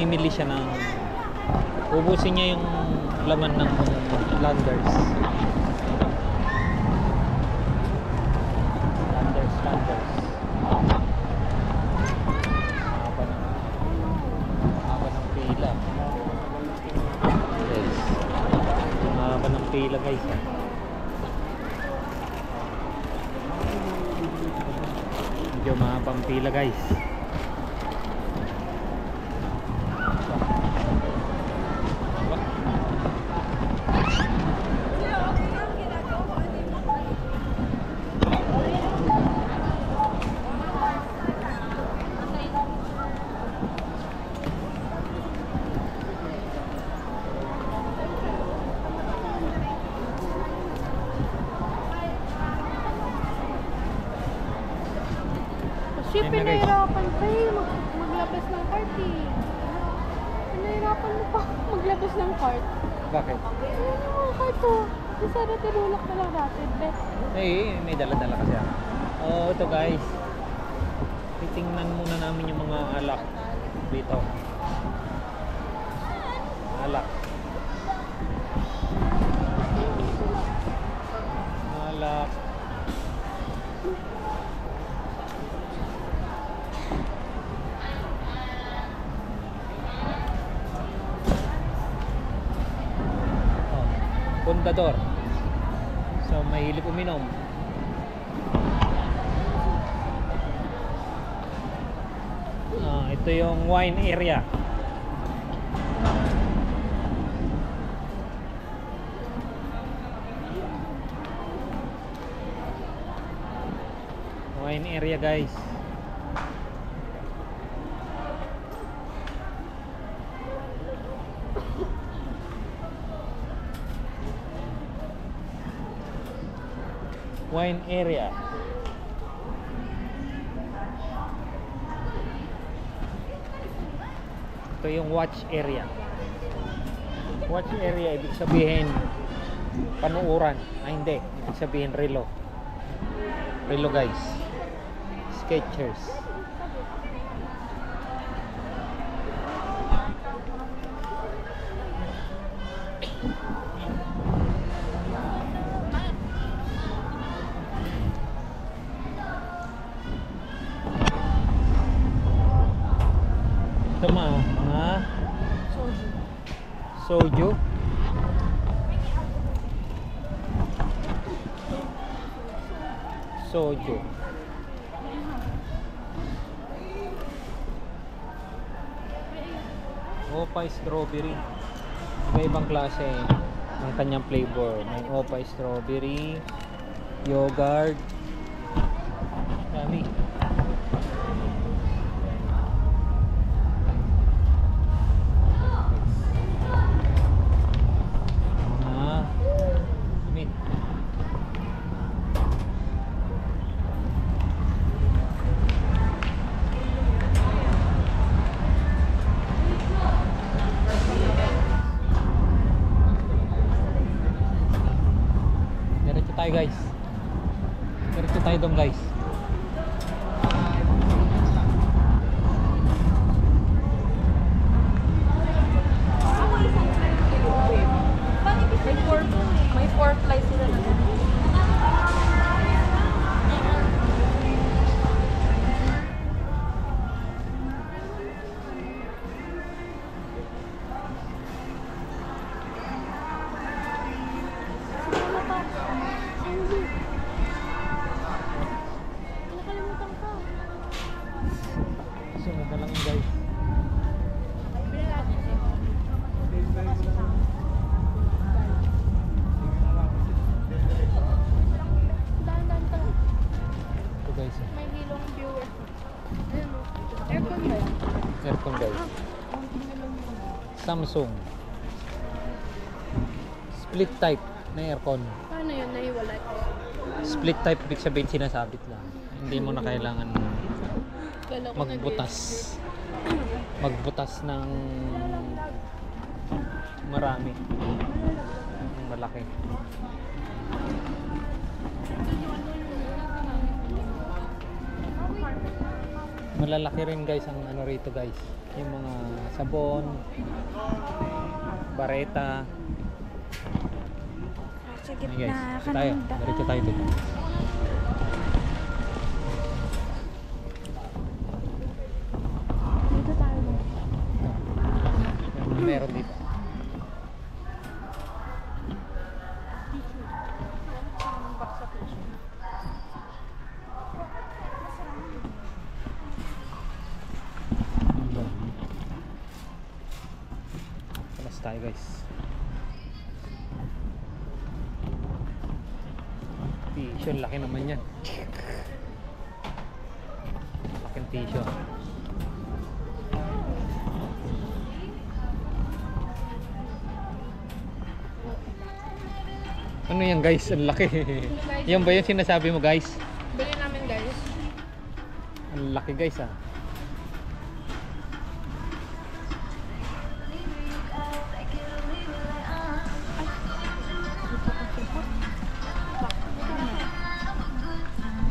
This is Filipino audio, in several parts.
mamimili siya ng ubusin niya yung laman ng Landers. Haba ng pila. Guys. Haba ng pila guys. Medyo mahabang pila guys. Kasi pinahirapan pa eh, maglabas ng cart eh. Pinahirapan mo pa maglabas ng cart. Bakit? Ano yung cart to? Kasi sana tinulak na lang natin, bet. May dala-dala kasi ako. Oh, ito guys. Titingnan muna namin yung mga alak dito. Alak. Alak. Pundador. So mahilig uminom. Ito yung wine area. Wine area guys. Wine area. Ito yung watch area. Watch area ibig sabihin panuuran. Hindi, ibig sabihin relo. Relo guys. Skechers. Ito mga soju. Soju. Opay strawberry. Iba-ibang klase ng kanyang flavor. May opay strawberry, yogurt. Dami. Tayo guys. Diretso tayo doon guys. May four flies sila na. Sunod na lang yun guys. Ito guys. May hilong viewer. Aircon ba yan? Aircon guys. Samsung. Split type na aircon. Paano yun? Nahiwalay? Split type ibig sabihin sinasabit lang. Hindi mo na kailangan magbutas. Magbutas ng marami. Malaki. Malalaki rin guys ang ano rito guys. Yung mga sabon, bareta. Sa Ayan gitna guys, ka tayo. ng daan. Diretso tayo dito. Dito tayo. Yung meron dito. Palas tayo guys. Tissue, laki naman yan. Laking tissue. Ano yan guys? Ang laki. Yan ba yung sinasabi mo guys? Bili namin guys. Ang laki guys ah.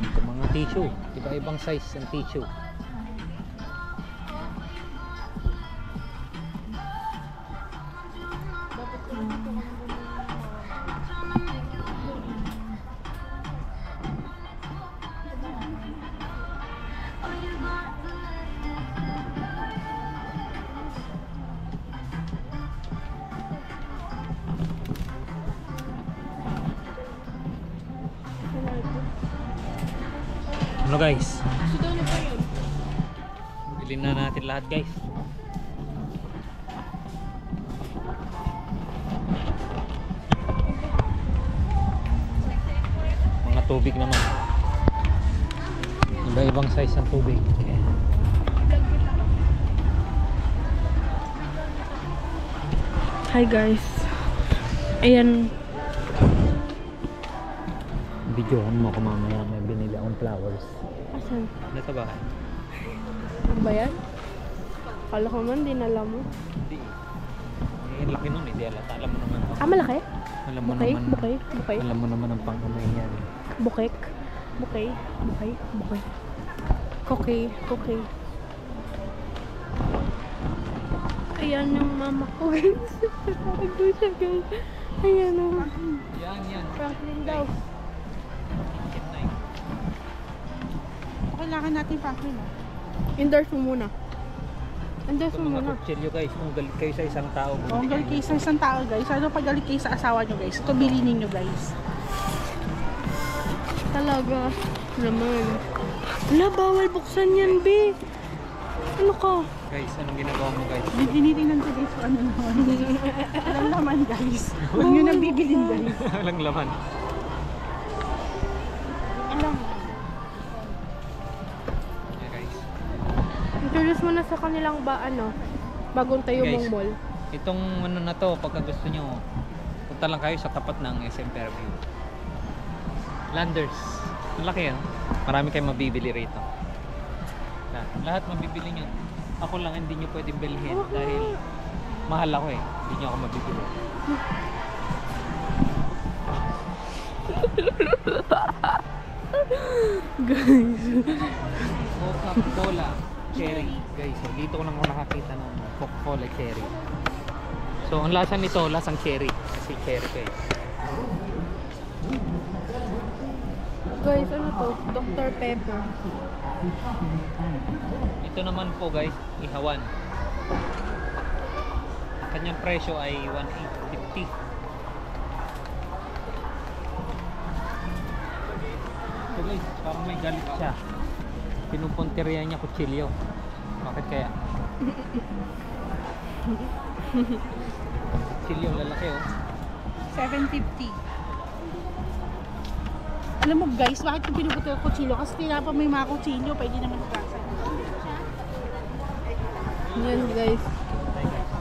Ito mga tissue. Iba-ibang size ng tissue. Ano guys? So doon pa yun. Bilhin na natin lahat guys. Mga tubig naman. Iba-ibang size ng tubig. Hi guys. Ayan. Videohan mo ko mamaya, may binili akong flowers. Asan? Nasa bahay? Ano ba yan? Kala ko man, dinala mo. Hindi. Eh, laki nun eh. Di alata. Alam mo naman. Ah, malaki? Alam mo Bukay? naman. Bukay? Bukay? Alam mo naman ang pang-amay niyan. Bukek? Bukay? Bukay? Bukay? Kokay? Kokay? Ayan yung mama ko guys. Nagdo siya guys. Ayan o. Yan. Franklin daw. Bakit na eh? Kailangan natin Franklin. Endorse mo muna. Endorse Ito mo mga muna. kutsilyo guys. Kung galit kayo sa isang tao. Kung galit kayo sa isang tao guys, ano pag galit kayo sa asawa nyo guys, ito bilhin nyo guys. Talaga. Naman. Wala, bawal buksan yan, be. Ano ka? Guys, anong ginagawa mo guys? Tinitingnan ko guys kung ano naman. Alam naman guys. Huwag nyo nang bibilin guys. Walang laman. Alam. Yeah guys. Introduce mo na sa kanilang bagong tayo Guys. mong mall. Itong ano na to, pagka gusto nyo, punta lang kayo sa tapat ng SM Fairview. Landers. Ang laki yan. Marami kayong mabibili rito. Lahat mabibili nyo. Ako lang hindi nyo pwedeng bilhin dahil mahal ako eh. Hindi nyo ako mabibili. Guys. Coca-Cola Cherry. Guys, so dito ko lang ako nakakita ng Coca-Cola Cherry. So ang lasa nito, lasang cherry. Kasi cherry guys. Guys, ano to? Dr. Pepper. Ito naman po guys, ihawan. Kanyang presyo ay 1.850. So guys, parang may galit siya. Pinupunteriya niya kutsilyo. Bakit kaya? Kutsilyo, lalaki oh. 750. Alam mo guys, bakit yung pinuputo yung kutsilyo? Kasi tinapa mo yung mga kutsilyo, pwede naman kasa. Yan guys. Hi guys.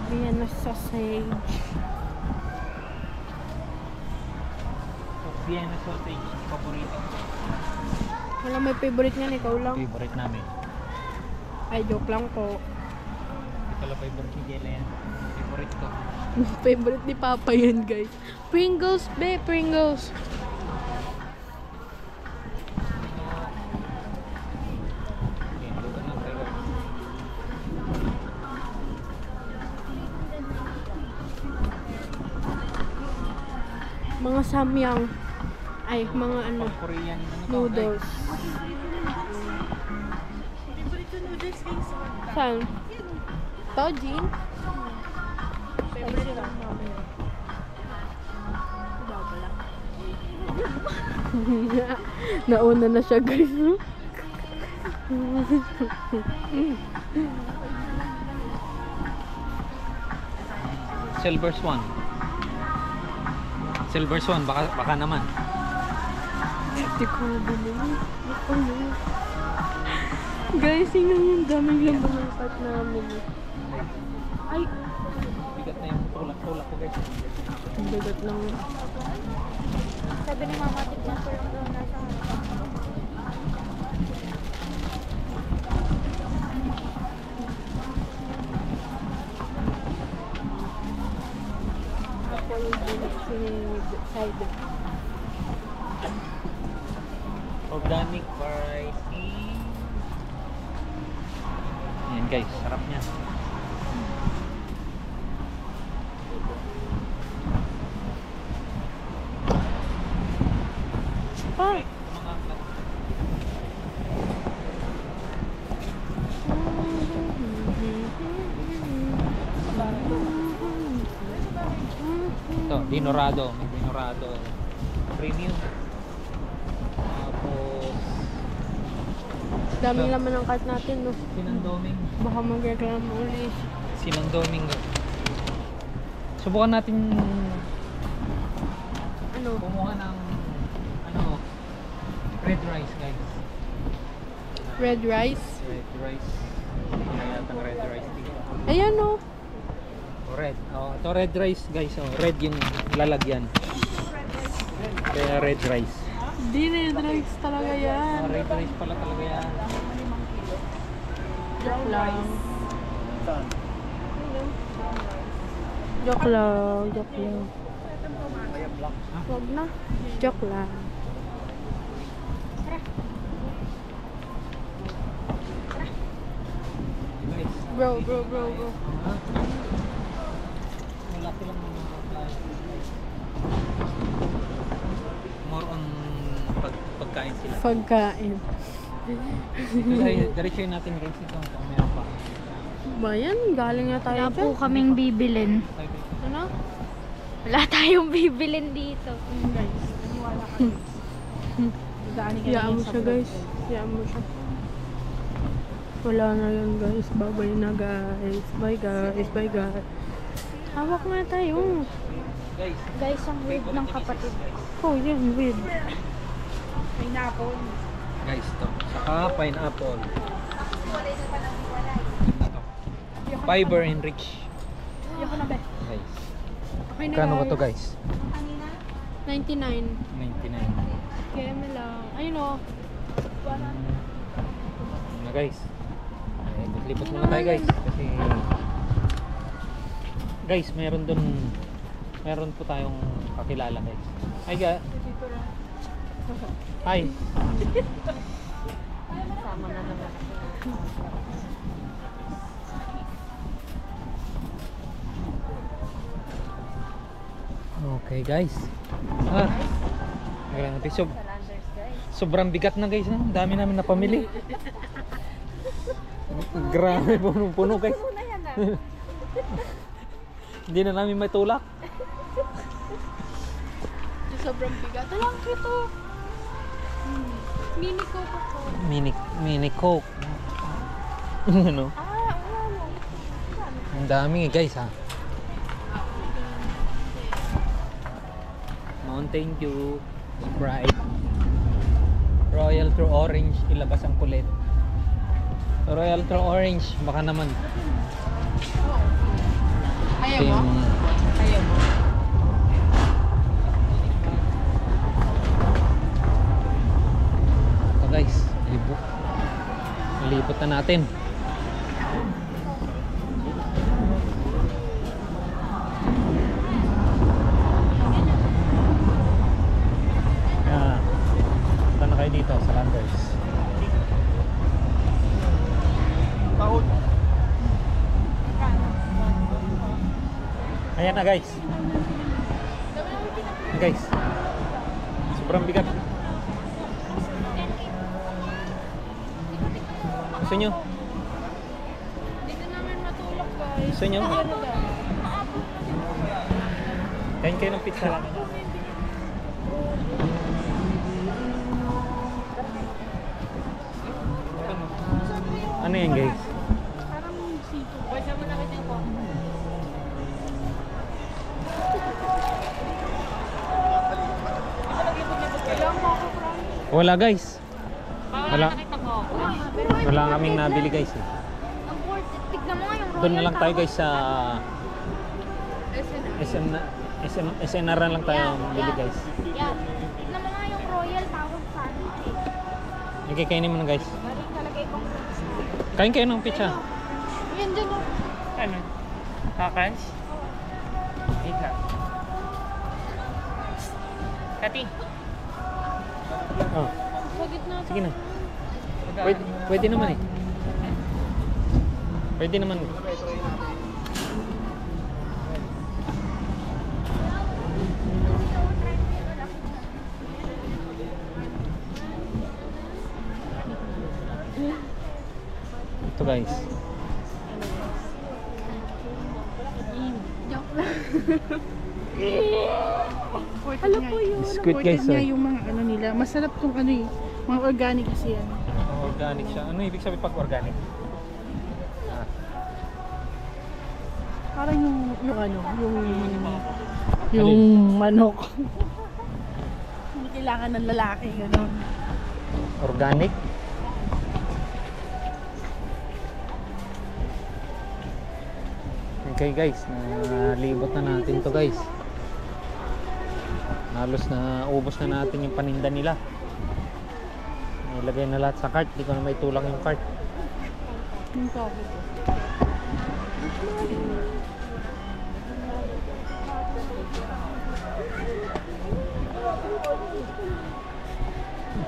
Vienna sausage. So, Vienna sausage, paborito. Wala, may favorite niyan, ikaw lang. Favorite namin. Ay, joke lang po. Ito lang favorite ni Jella yan. Favorite ko. Favorite ni Papa yan, guys. Pringles, be, Pringles. Mga samyang. Ay, mga ano, Korean noodles. Favorite ko noodles guys. Saan? Tojin? Favorite lang namin. Nauna na siya guys. Silver Swan. Silver Swan, baka naman. Hindi ko bumili. Guys, tingnan yung daming lang bumapat namin. Ay, Bigat na yung tulak ko guys. ang bigat lang. Sabi ni Mama, tignan ko lang daw nasa Ako yung bigat cider. Organic variety. Yan guys, sarap niya. Ah, Ito, dinorado. May dinorado. Premium. Tapos, daming laman ng cart natin, no? sinandoming. Baka magreklamo ulit. Sinandoming. Subukan natin Ano? kumuha ng red rice guys. Red rice? Red rice. Hindi yatang red rice dito. Ayan, no? Red. Oh, ito red rice guys. Oh, red yung lalagyan. Kaya red rice. Hindi, red rice talaga yan. Oh, red rice pala talaga yan. Joke lang. Joke lang. Joke lang. Wag na. Joke lang. Guys. Bro. Wala silang mga appliances guys. More on pagkain sila. Pagkain. Diretso natin guys ito kung meron pa. Bayan, galing na tayo Wala po dyan. kaming bibilin. Ano? Wala tayong bibilin dito. Guys. Naniwala kami. Iyaan mo siya, guys. Iyaan mo siya. Wala na yan, guys. Babay na, guys. Bye, guys. Bye, guys. Hawak nga tayo. Guys, Guys, ang weird ng kapatid. Oh, yan. Weird. Pineapple. guys to. Saka pineapple. Fiber enrich. Ayoko na ba? Guys. Okay na, Kano ba guys. to guys? 99. 99. Kaya mo lang. Ayun, oh. Na guys. Ay, lipat muna tayo guys kasi guys, meron po tayong kakilala guys. Hi guys. Hi. Sama na naman. Okay guys. Grabe, sobrang bigat na guys. Ang dami namin napamili. Grabe, punong-puno guys. Hindi na namin may tulak. Sobrang bigat. Alam ko ito. Mini coke ako. Mini coke. Ano? Ang dami guys ha. Mountain Dew, Sprite, Royal True Orange, ilabas ang kulit. Royal True Orange, baka naman. Ayaw Ito mo? yung- Ayaw mo? Ito guys, libot na natin. Punta na kayo dito sa Landers. Ayan na guys. Guys, Sobrang bigat. Gusto nyo? Dito namin matulog guys. Gusto nyo? Kain kayo ng pizza lang. Ano yan guys? Parang sito. Basta mo nakita ko. Wala guys. Wala. Wala kaming nabili guys eh. Ang worth it. Tignan mo nga yung Doon na lang tayo guys sa SNR na lang tayo bili guys. Yeah. Tignan mo nga yung Royal Tawag Sandwich. Okay, kainin mo na guys. Maring talagay kong Kain kayo ng pizza. yan dyan o. Ano? Kakans? Wait lang. Kati. Oh, Sa gitna. sige na. Pwede naman eh. Pwede naman. Ito guys. Joke lang. Alam po yun. Squid guys, niya oh. yung mga ano nila. Masarap tong ano eh. Mga organic kasi yan. Organic siya. Ano ibig sabihin pag organic? Parang yung manok. Hindi kailangan ng lalaki, gano'n. Organic? Okay guys, nalibot na natin to guys. Halos na ubos na natin yung paninda nila. Nilagay na lahat sa cart, di ko na may tulak yung cart. Yung coffee.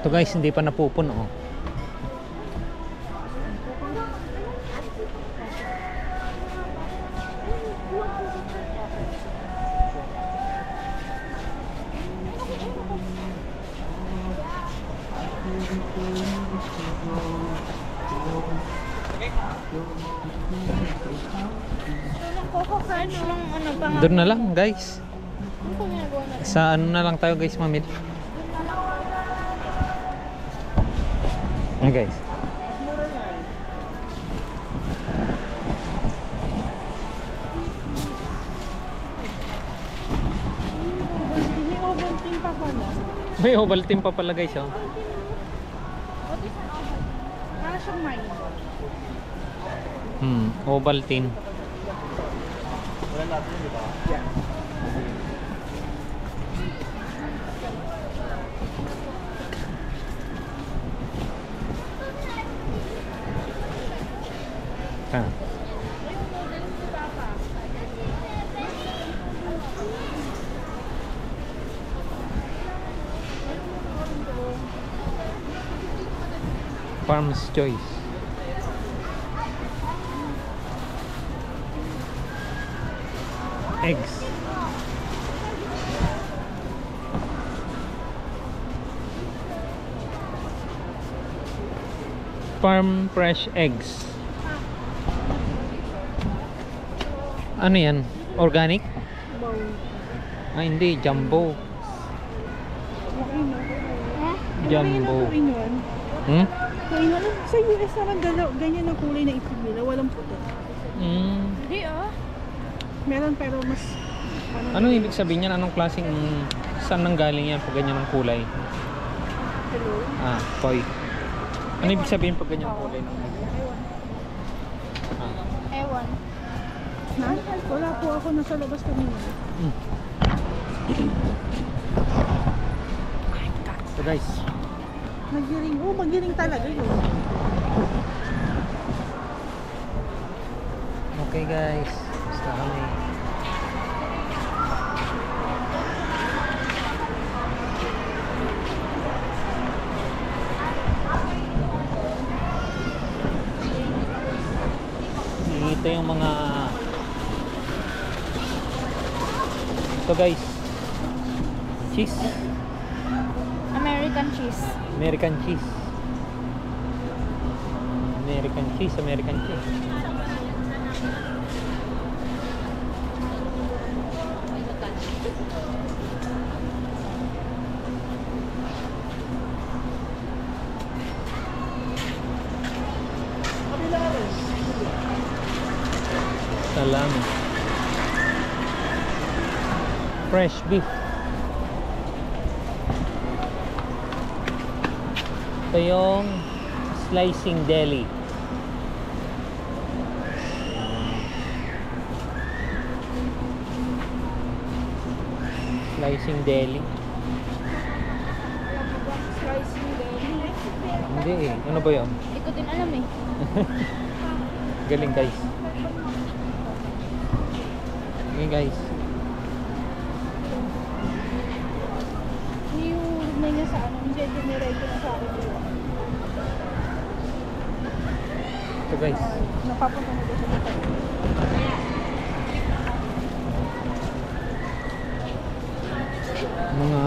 Ito guys, hindi pa napupuno. Oh. Doon na lang guys. Sa ano na lang tayo guys, mamit. Ayan guys. May Ovaltine pa pala. May Ovaltine pa pala guys, oh. Para siyang mine. Ovaltine. Ah. Farm's Choice. Eggs. Farm fresh eggs. Ano yan? Organic? Ah, hindi. Jumbo. Jumbo. Hmm? Sa US naman ganyan ang kulay na itlog nila, walang puti. Hindi ah. Meron pero mas Anong ibig sabihin yan? Anong klaseng saan nanggaling yan pag ganyan ang kulay? hello. Ah, toy. Ano ibig sabihin pag ganyan ang kulay ng Ewan. Na? Wala po ako nasa labas kanina. So guys, Magiring. Oh, magiring talaga yun. okay guys, basta kami. Ito yung mga ito guys, cheese. American cheese. American cheese. American cheese, American cheese. Salami. Fresh beef. Ito yung slicing deli. Slicing deli. Hindi eh. Ano ba yun? Hindi ko din alam eh. Galing guys. Galing guys. Yung na niya sa ano, hindi dinireto na sa akin. Ito guys. Napapunta na dito sa Mga